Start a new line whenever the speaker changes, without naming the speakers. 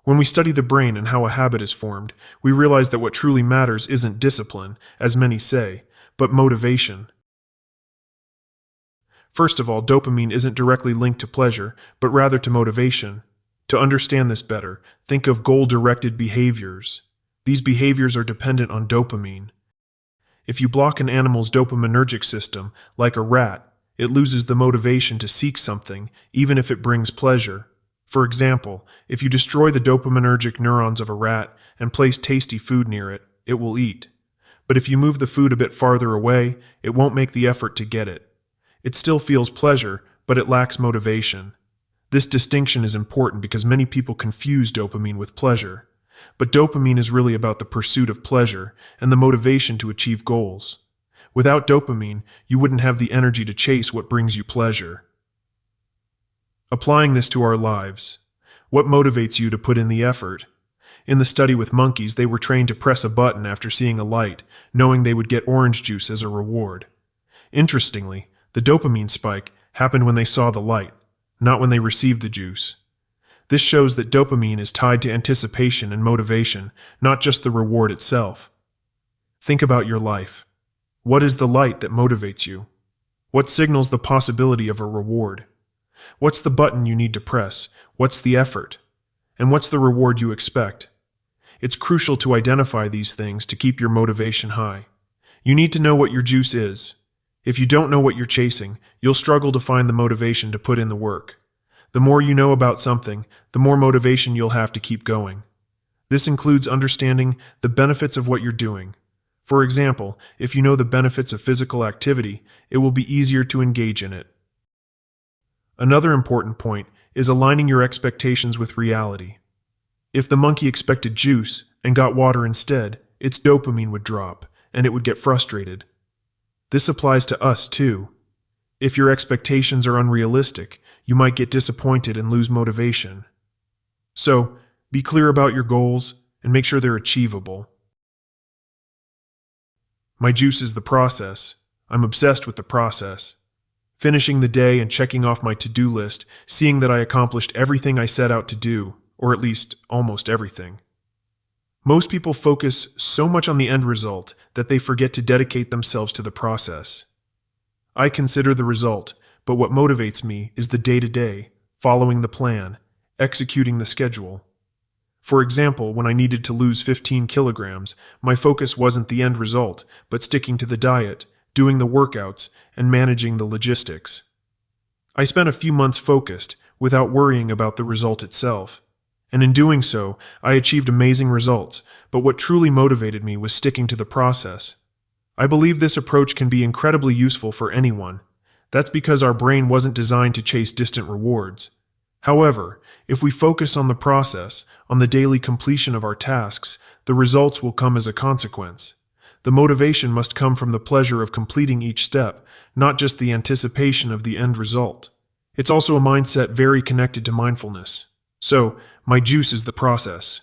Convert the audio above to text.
When we study the brain and how a habit is formed, we realize that what truly matters isn't discipline, as many say, but motivation. First of all, dopamine isn't directly linked to pleasure, but rather to motivation. To understand this better, think of goal-directed behaviors. These behaviors are dependent on dopamine. If you block an animal's dopaminergic system, like a rat, it loses the motivation to seek something, even if it brings pleasure. For example, if you destroy the dopaminergic neurons of a rat and place tasty food near it, it will eat. But if you move the food a bit farther away, it won't make the effort to get it. It still feels pleasure, but it lacks motivation. This distinction is important because many people confuse dopamine with pleasure. But dopamine is really about the pursuit of pleasure and the motivation to achieve goals. Without dopamine, you wouldn't have the energy to chase what brings you pleasure. Applying this to our lives. What motivates you to put in the effort? In the study with monkeys, they were trained to press a button after seeing a light, knowing they would get orange juice as a reward. Interestingly, the dopamine spike happened when they saw the light, not when they received the juice. This shows that dopamine is tied to anticipation and motivation, not just the reward itself. Think about your life. What is the light that motivates you? What signals the possibility of a reward? What's the button you need to press? What's the effort? And what's the reward you expect? It's crucial to identify these things to keep your motivation high. You need to know what your juice is. If you don't know what you're chasing, you'll struggle to find the motivation to put in the work. The more you know about something, the more motivation you'll have to keep going. This includes understanding the benefits of what you're doing. For example, if you know the benefits of physical activity, it will be easier to engage in it. Another important point is aligning your expectations with reality. If the monkey expected juice and got water instead, its dopamine would drop, and it would get frustrated. This applies to us too. If your expectations are unrealistic, you might get disappointed and lose motivation. So, be clear about your goals and make sure they're achievable. My juice is the process. I'm obsessed with the process. Finishing the day and checking off my to-do list, seeing that I accomplished everything I set out to do, or at least almost everything. Most people focus so much on the end result that they forget to dedicate themselves to the process. I consider the result, but what motivates me is the day-to-day, following the plan, executing the schedule. For example, when I needed to lose 15 kilograms, my focus wasn't the end result, but sticking to the diet, doing the workouts, and managing the logistics. I spent a few months focused, without worrying about the result itself. And in doing so, I achieved amazing results, but what truly motivated me was sticking to the process. I believe this approach can be incredibly useful for anyone. That's because our brain wasn't designed to chase distant rewards. However, if we focus on the process, on the daily completion of our tasks, the results will come as a consequence. The motivation must come from the pleasure of completing each step, not just the anticipation of the end result. It's also a mindset very connected to mindfulness. So, my juice is the process.